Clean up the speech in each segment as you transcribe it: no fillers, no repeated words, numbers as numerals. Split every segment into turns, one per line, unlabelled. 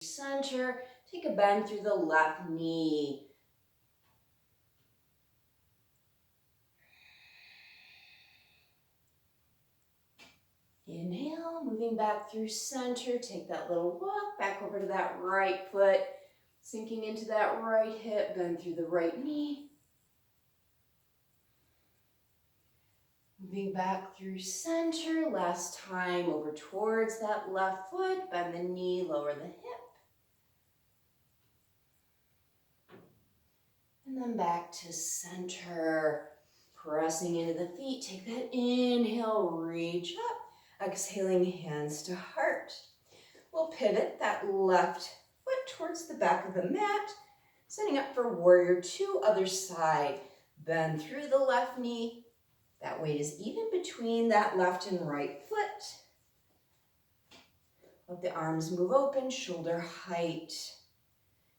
Center, take a bend through the left knee. Inhale, moving back through center, take that little walk back over to that right foot, sinking into that right hip, bend through the right knee. Moving back through center, last time over towards that left foot, bend the knee, lower the hip. And then back to center, pressing into the feet, take that inhale, reach up, exhaling hands to heart. We'll pivot that left foot towards the back of the mat, setting up for warrior two, other side. Bend through the left knee. That weight is even between that left and right foot. Let the arms move open, shoulder height.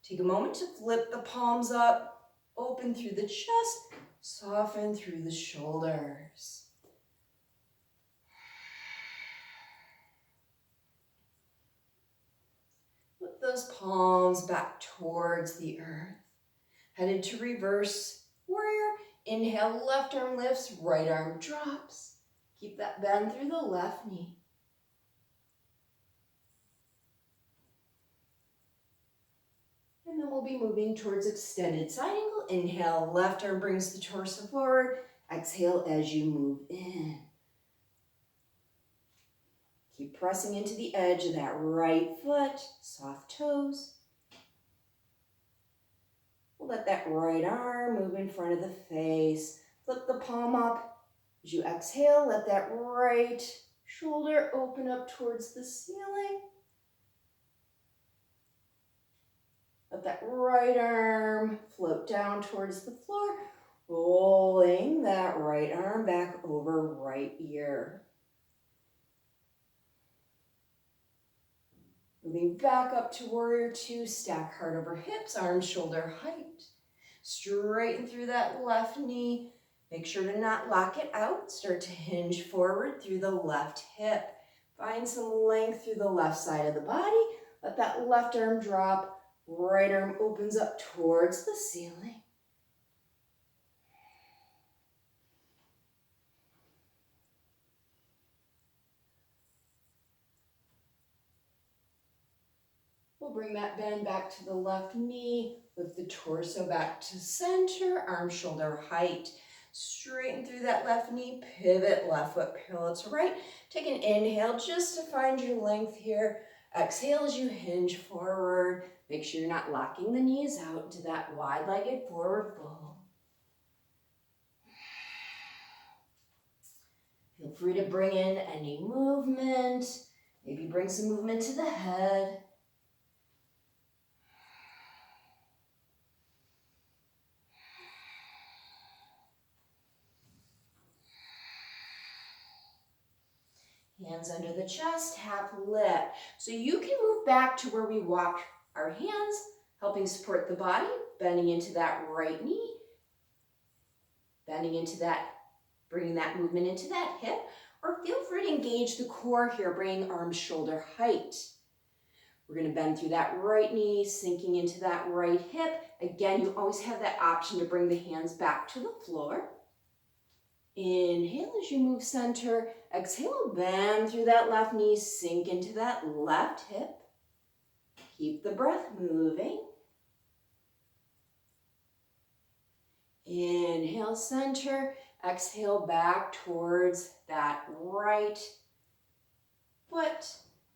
Take a moment to flip the palms up, open through the chest, soften through the shoulders. Flip those palms back towards the earth. Headed to reverse warrior. Inhale, left arm lifts, right arm drops. Keep that bend through the left knee. And then we'll be moving towards extended side angle. Inhale, left arm brings the torso forward. Exhale as you move in. Keep pressing into the edge of that right foot, soft toes. We'll let that right arm move in front of the face. Flip the palm up. As you exhale, let that right shoulder open up towards the ceiling. Let that right arm float down towards the floor, rolling that right arm back over right ear. Moving back up to warrior two, stack heart over hips, arms shoulder height. Straighten through that left knee. Make sure to not lock it out. Start to hinge forward through the left hip. Find some length through the left side of the body. Let that left arm drop. Right arm opens up towards the ceiling. We'll bring that bend back to the left knee. Lift the torso back to center, arm shoulder height. Straighten through that left knee, pivot, left foot parallel to right. Take an inhale just to find your length here. Exhale as you hinge forward. Make sure you're not locking the knees out into that wide-legged forward fold. Feel free to bring in any movement. Maybe bring some movement to the head. Hands under the chest, half lift. So you can move back to where we walk our hands, helping support the body, bending into that right knee, bending into that, bringing that movement into that hip, or feel free to engage the core here, bringing arms shoulder height. We're going to bend through that right knee, sinking into that right hip. Again, you always have that option to bring the hands back to the floor. Inhale as you move center. Exhale, bend through that left knee, sink into that left hip. Keep the breath moving. Inhale, center. Exhale, back towards that right foot.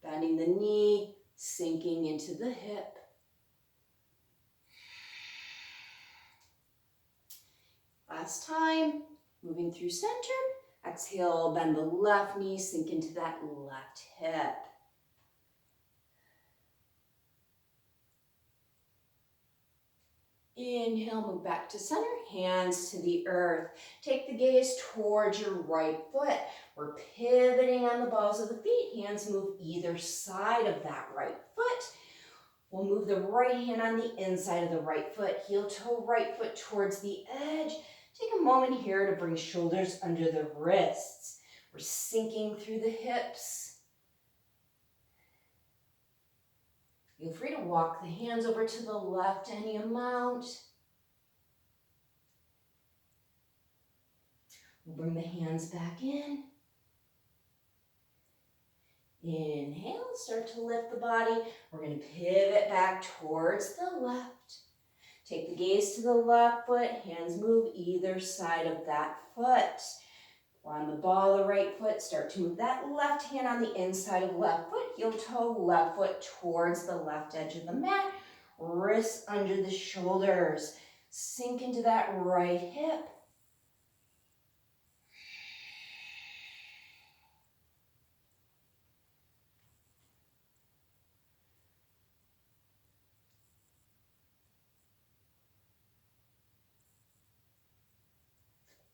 Bending the knee, sinking into the hip. Last time. Moving through center, exhale, bend the left knee, sink into that left hip. Inhale, move back to center, hands to the earth. Take the gaze towards your right foot. We're pivoting on the balls of the feet. Hands move either side of that right foot. We'll move the right hand on the inside of the right foot, heel toe right foot towards the edge. Take a moment here to bring shoulders under the wrists. We're sinking through the hips. Feel free to walk the hands over to the left any amount. We'll bring the hands back in. Inhale, start to lift the body. We're going to pivot back towards the left. Take the gaze to the left foot, hands move either side of that foot. We're on the ball of the right foot, start to move that left hand on the inside of left foot, heel toe, left foot towards the left edge of the mat, wrists under the shoulders. Sink into that right hip.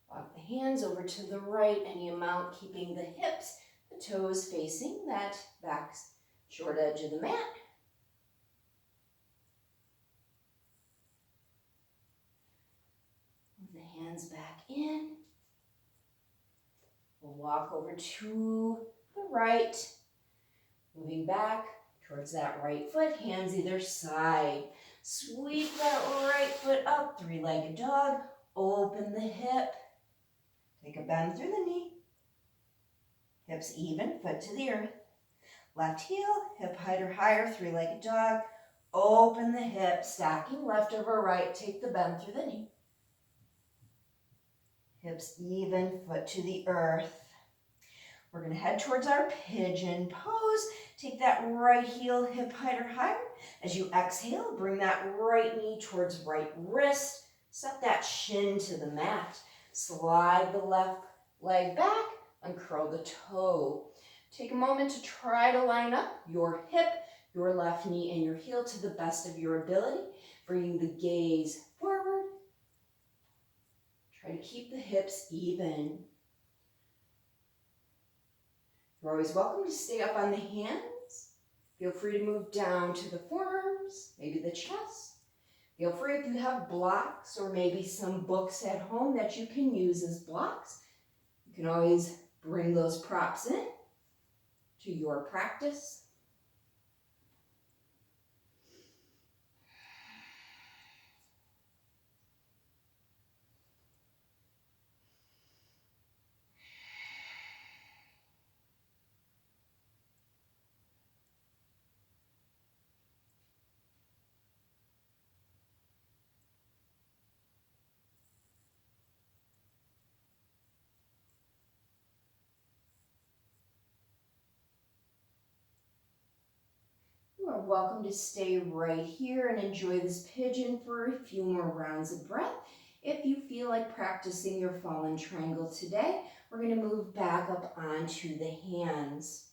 Walk the hands over to the right, any amount, keeping the hips, the toes facing that back short edge of the mat. Move the hands back in. We'll walk over to the right, moving back towards that right foot, hands either side. Sweep that right foot up, three-legged dog, open the hip. Take a bend through the knee. Hips even, foot to the earth. Left heel, hip height or higher, three-legged dog. Open the hip, stacking left over right. Take the bend through the knee. Hips even, foot to the earth. We're going to head towards our pigeon pose. Take that right heel, hip height or higher. As you exhale, bring that right knee towards right wrist. Set that shin to the mat. Slide the left leg back, uncurl the toe. Take a moment to try to line up your hip, your left knee, and your heel to the best of your ability. Bringing the gaze forward. Try to keep the hips even. You're always welcome to stay up on the hands. Feel free to move down to the forearms, maybe the chest. Feel free if you have blocks or maybe some books at home that you can use as blocks. You can always bring those props in to your practice. You are welcome to stay right here and enjoy this pigeon for a few more rounds of breath. If you feel like practicing your fallen triangle today, we're going to move back up onto the hands.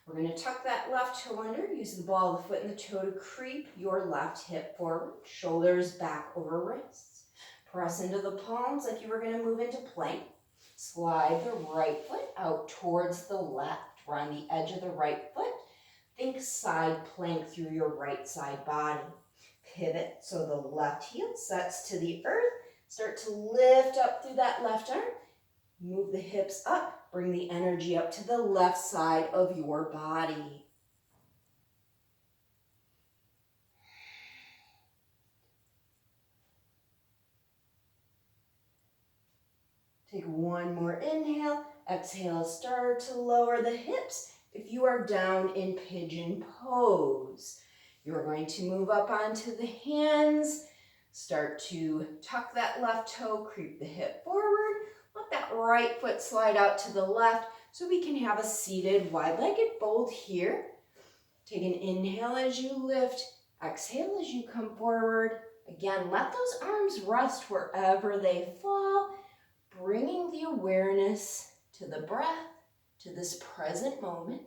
We're going to tuck that left toe under, use the ball of the foot and the toe to creep your left hip forward, shoulders back over wrists. Press into the palms like you were going to move into plank. Slide the right foot out towards the left. We're on the edge of the right foot. Think side plank through your right side body. Pivot so the left heel sets to the earth. Start to lift up through that left arm. Move the hips up. Bring the energy up to the left side of your body. Take one more inhale. Exhale, start to lower the hips. If you are down in pigeon pose, you're going to move up onto the hands. Start to tuck that left toe, creep the hip forward. Let that right foot slide out to the left so we can have a seated wide-legged fold here. Take an inhale as you lift. Exhale as you come forward. Again, let those arms rest wherever they fall, bringing the awareness to the breath, to this present moment.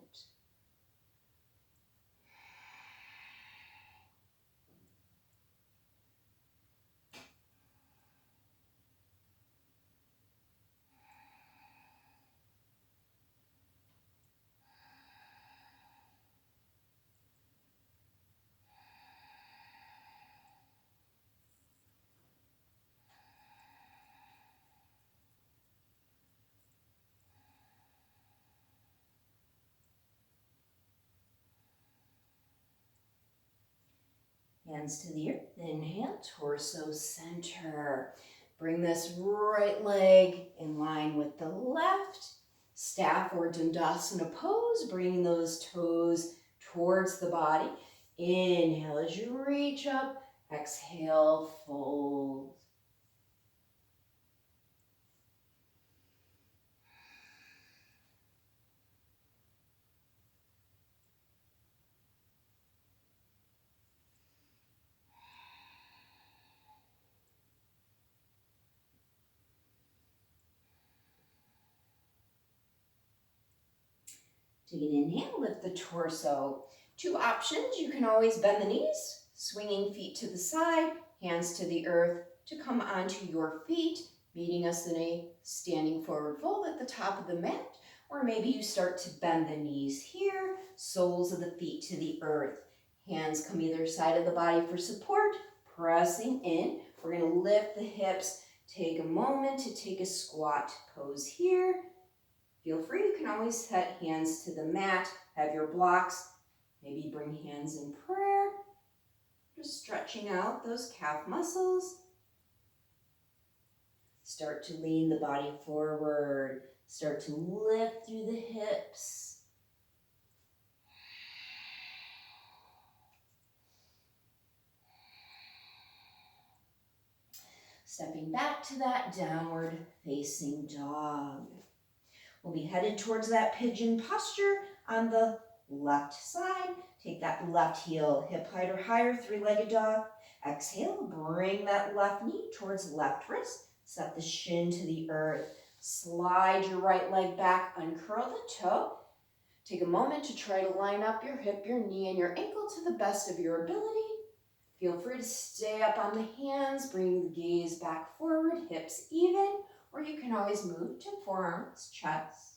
Hands to the earth. Inhale, torso center. Bring this right leg in line with the left. Staff or Dandasana pose, bringing those toes towards the body. Inhale as you reach up. Exhale, fold. Take an inhale, lift the torso. Two options, you can always bend the knees, swinging feet to the side, hands to the earth to come onto your feet, meeting us in a standing forward fold at the top of the mat. Or maybe you start to bend the knees here, soles of the feet to the earth. Hands come either side of the body for support, pressing in. We're going to lift the hips. Take a moment to take a squat pose here. Feel free, you can always set hands to the mat, have your blocks, maybe bring hands in prayer, just stretching out those calf muscles. Start to lean the body forward, start to lift through the hips. Stepping back to that downward facing dog. We'll be headed towards that pigeon posture on the left side. Take that left heel hip height or higher, three-legged dog. Exhale, bring that left knee towards left wrist. Set the shin to the earth. Slide your right leg back, uncurl the toe. Take a moment to try to line up your hip, your knee, and your ankle to the best of your ability. Feel free to stay up on the hands, bring the gaze back forward, hips even, or you can always move to forearms, chest.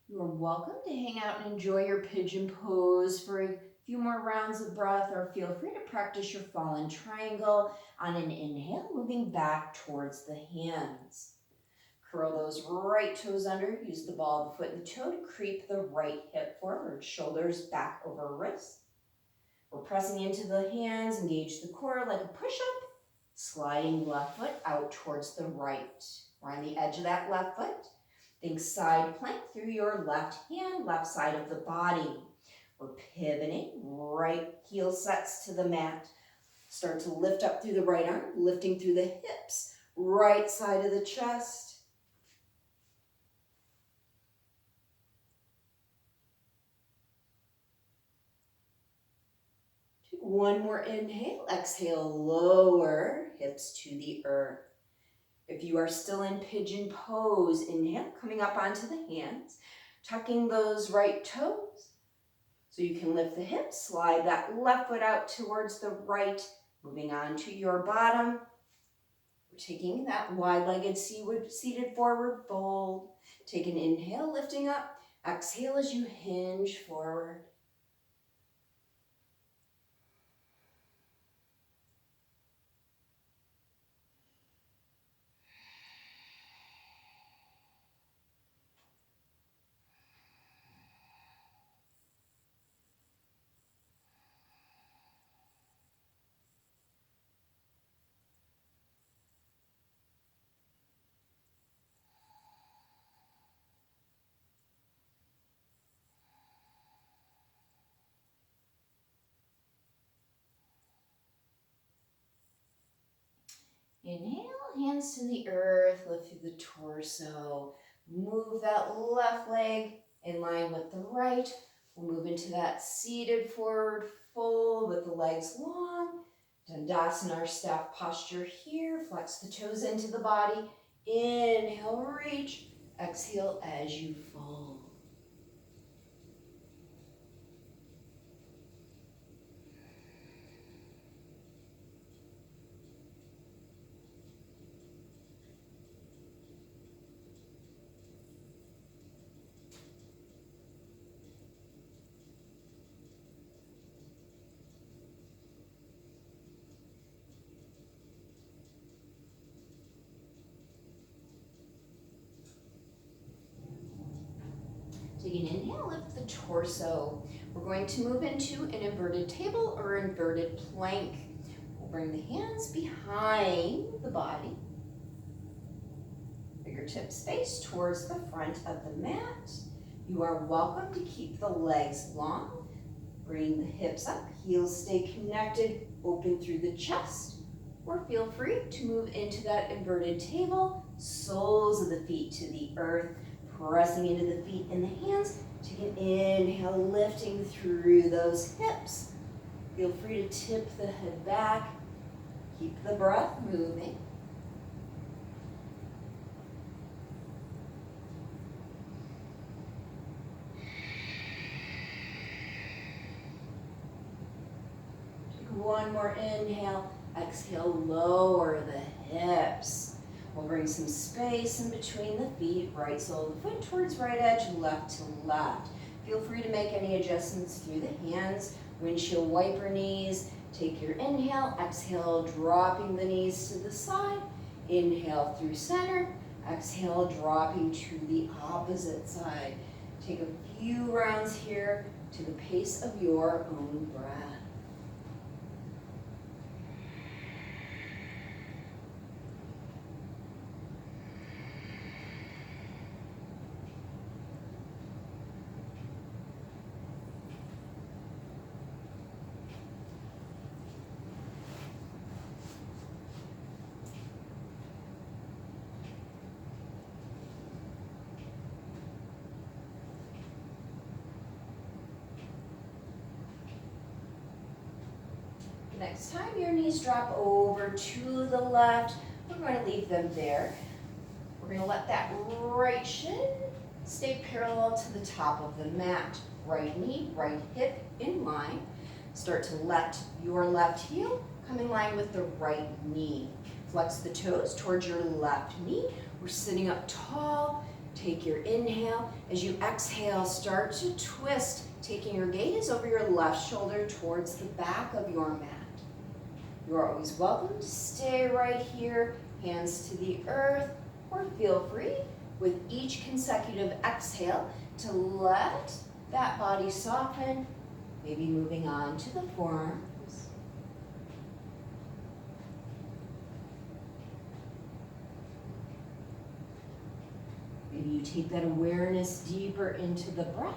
You are welcome to hang out and enjoy your pigeon pose for a few more rounds of breath, or feel free to practice your fallen triangle on an inhale, moving back towards the hands. Curl those right toes under, use the ball of the foot and the toe to creep the right hip forward, shoulders back over wrists. We're pressing into the hands, engage the core like a push-up, sliding left foot out towards the right. We're on the edge of that left foot. Think side plank through your left hand, left side of the body. We're pivoting, right heel sets to the mat. Start to lift up through the right arm, lifting through the hips, right side of the chest. Take one more inhale, exhale, lower hips to the earth. If you are still in pigeon pose, inhale, coming up onto the hands, tucking those right toes. So you can lift the hips, slide that left foot out towards the right, moving on to your bottom. We're taking that wide-legged seated forward fold. Take an inhale, lifting up. Exhale as you hinge forward. Inhale, hands to the earth, lift through the torso. Move that left leg in line with the right. We'll move into that seated forward fold with the legs long. Dandasana, our staff posture here. Flex the toes into the body. Inhale, reach. Exhale as you fold. Take an inhale, lift the torso. We're going to move into an inverted table or inverted plank. We'll bring the hands behind the body. Fingertips face towards the front of the mat. You are welcome to keep the legs long. Bring the hips up, heels stay connected, open through the chest. Or feel free to move into that inverted table, soles of the feet to the earth, pressing into the feet and the hands. Take an inhale, lifting through those hips. Feel free to tip the head back. Keep the breath moving. Take one more inhale. Exhale, lower the hips. We'll bring some space in between the feet, right sole of the foot towards right edge, left to left. Feel free to make any adjustments through the hands, windshield wiper knees. Take your inhale, exhale, dropping the knees to the side. Inhale through center, exhale, dropping to the opposite side. Take a few rounds here to the pace of your own breath. Next time your knees drop over to the left, we're going to leave them there. We're going to let that right shin stay parallel to the top of the mat. Right knee, right hip in line. Start to let your left heel come in line with the right knee. Flex the toes towards your left knee. We're sitting up tall. Take your inhale. As you exhale, start to twist, taking your gaze over your left shoulder towards the back of your mat. You're always welcome to stay right here, hands to the earth, or feel free with each consecutive exhale to let that body soften, maybe moving on to the forearms. Maybe you take that awareness deeper into the breath,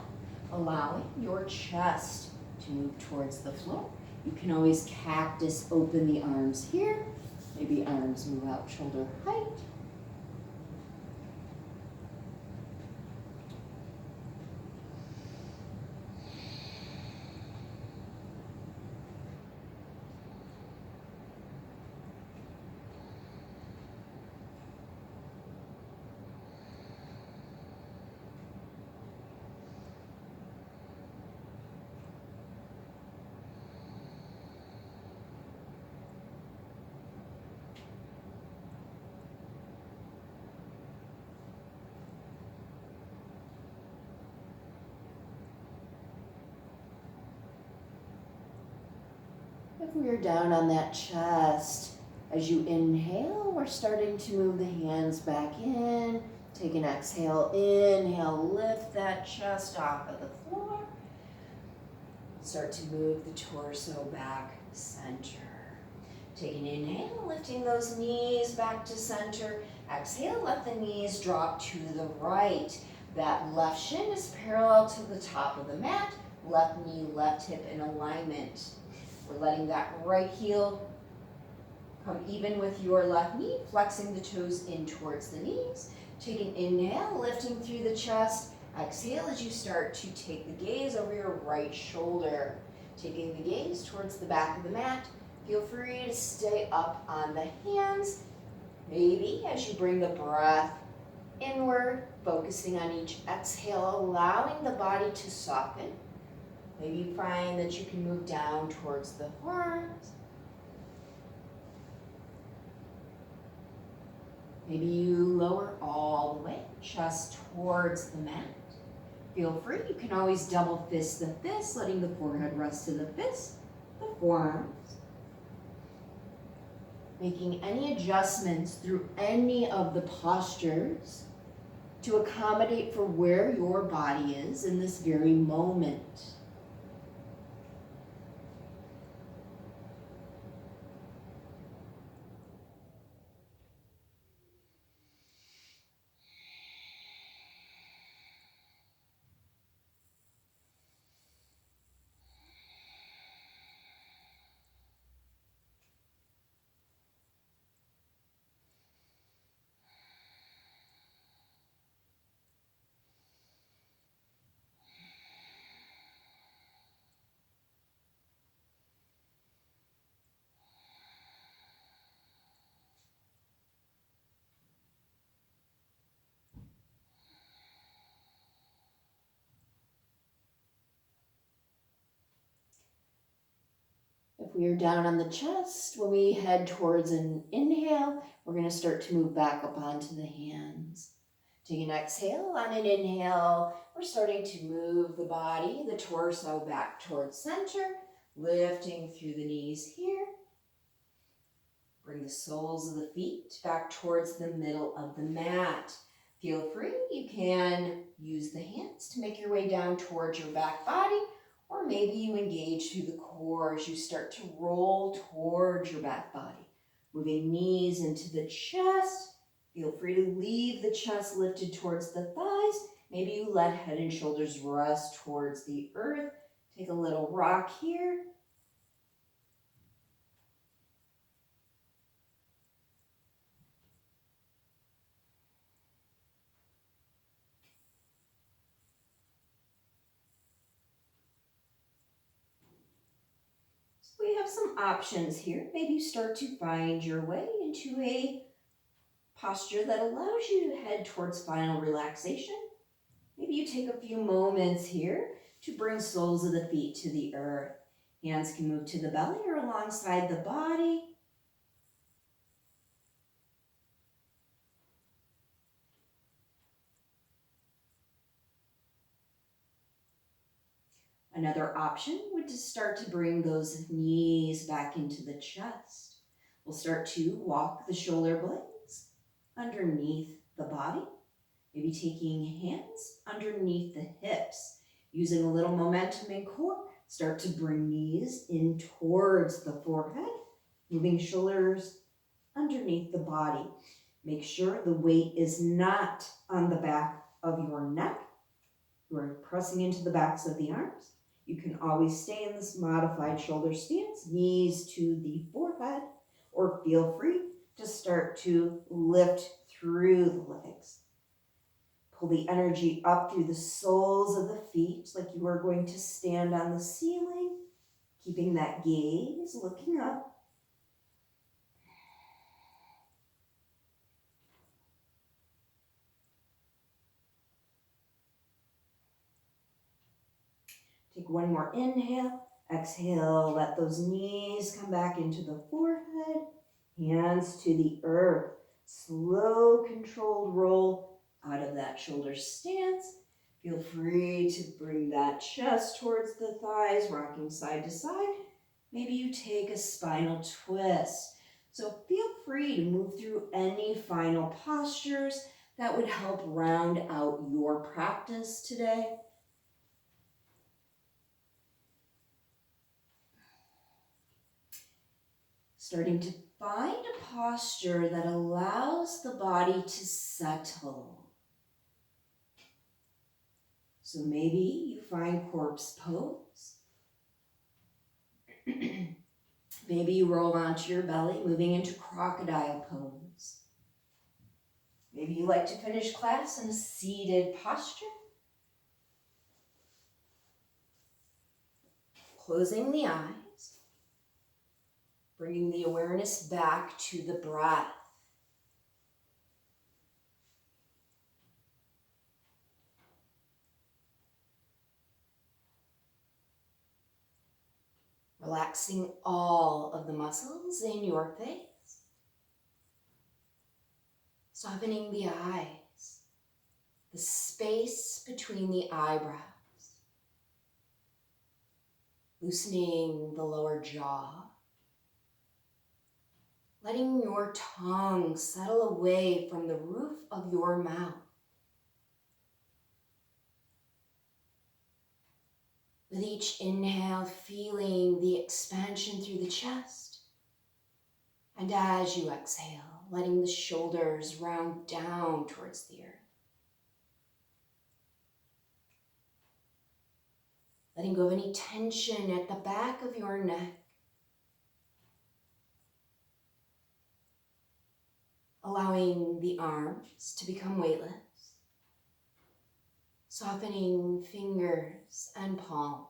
allowing your chest to move towards the floor. You can always cactus open the arms here. Maybe arms move out shoulder height. If we are down on that chest, as you inhale, we're starting to move the hands back in. Take an exhale, inhale, lift that chest off of the floor. Start to move the torso back center. Take an inhale, lifting those knees back to center. Exhale, let the knees drop to the right. That left shin is parallel to the top of the mat. Left knee, left hip in alignment. We're letting that right heel come even with your left knee, flexing the toes in towards the knees. Take an inhale, lifting through the chest. Exhale as you start to take the gaze over your right shoulder. Taking the gaze towards the back of the mat. Feel free to stay up on the hands. Maybe as you bring the breath inward, focusing on each exhale, allowing the body to soften. Maybe you find that you can move down towards the forearms. Maybe you lower all the way, chest towards the mat. Feel free, you can always double fist the fist, letting the forehead rest to the fist, the forearms. Making any adjustments through any of the postures to accommodate for where your body is in this very moment. If we are down on the chest, when we head towards an inhale, we're going to start to move back up onto the hands. Take an exhale. On an inhale, we're starting to move the body, the torso back towards center, lifting through the knees here. Bring the soles of the feet back towards the middle of the mat. Feel free, you can use the hands to make your way down towards your back body, or maybe you engage through the core as you start to roll towards your back body. Moving knees into the chest. Feel free to leave the chest lifted towards the thighs. Maybe you let head and shoulders rest towards the earth. Take a little rock here. We have some options here. Maybe you start to find your way into a posture that allows you to head towards final relaxation. Maybe you take a few moments here to bring soles of the feet to the earth. Hands can move to the belly or alongside the body. Another option would to start to bring those knees back into the chest. We'll start to walk the shoulder blades underneath the body. Maybe taking hands underneath the hips. Using a little momentum in core, start to bring knees in towards the forehead. Moving shoulders underneath the body. Make sure the weight is not on the back of your neck. You are pressing into the backs of the arms. You can always stay in this modified shoulder stance, knees to the forehead, or feel free to start to lift through the legs. Pull the energy up through the soles of the feet like you are going to stand on the ceiling, keeping that gaze looking up. Take one more inhale. Exhale, let those knees come back into the forehead. Hands to the earth. Slow, controlled roll out of that shoulder stance. Feel free to bring that chest towards the thighs, rocking side to side. Maybe you take a spinal twist. So feel free to move through any final postures that would help round out your practice today. Starting to find a posture that allows the body to settle. So maybe you find corpse pose. Maybe you roll onto your belly, moving into crocodile pose. Maybe you like to finish class in a seated posture. Closing the eyes. bringing the awareness back to the breath. Relaxing all of the muscles in your face. Softening the eyes, the space between the eyebrows. Loosening the lower jaw. Letting your tongue settle away from the roof of your mouth. With each inhale, feeling the expansion through the chest. And as you exhale, letting the shoulders round down towards the earth. Letting go of any tension at the back of your neck. Allowing the arms to become weightless. Softening fingers and palms.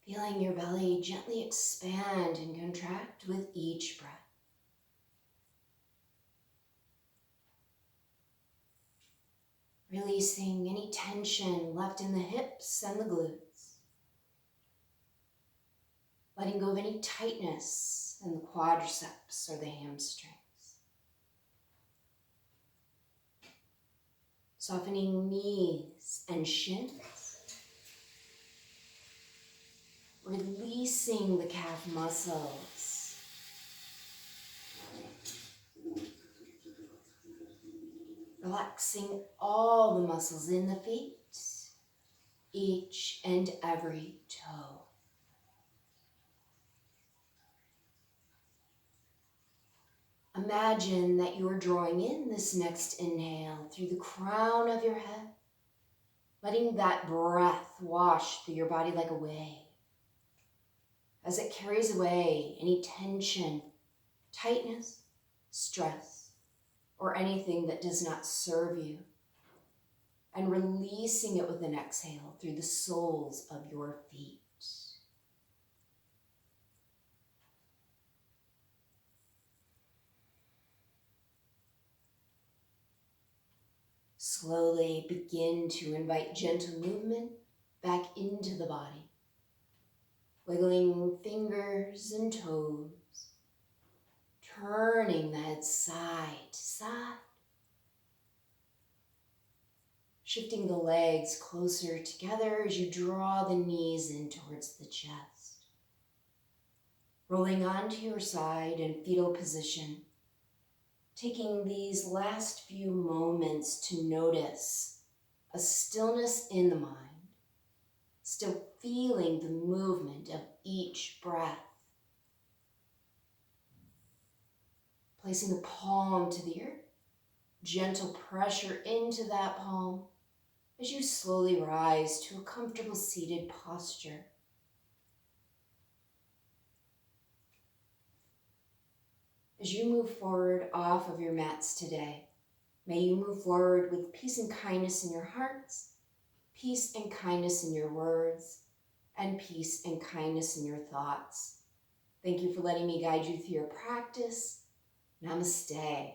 Feeling your belly gently expand and contract with each breath. Releasing any tension left in the hips and the glutes. Letting go of any tightness in the quadriceps or the hamstrings. Softening knees and shins. Releasing the calf muscles. Relaxing all the muscles in the feet, each and every toe. Imagine that you are drawing in this next inhale through the crown of your head, letting that breath wash through your body like a wave. As it carries away any tension, tightness, stress, or anything that does not serve you, and releasing it with an exhale through the soles of your feet. Slowly begin to invite gentle movement back into the body, wiggling fingers and toes, turning the head side to side, shifting the legs closer together as you draw the knees in towards the chest, rolling onto your side in fetal position. Taking these last few moments to notice a stillness in the mind, still feeling the movement of each breath. Placing the palm to the earth, gentle pressure into that palm as you slowly rise to a comfortable seated posture. As you move forward off of your mats today, may you move forward with peace and kindness in your hearts, peace and kindness in your words, and peace and kindness in your thoughts. Thank you for letting me guide you through your practice. Namaste.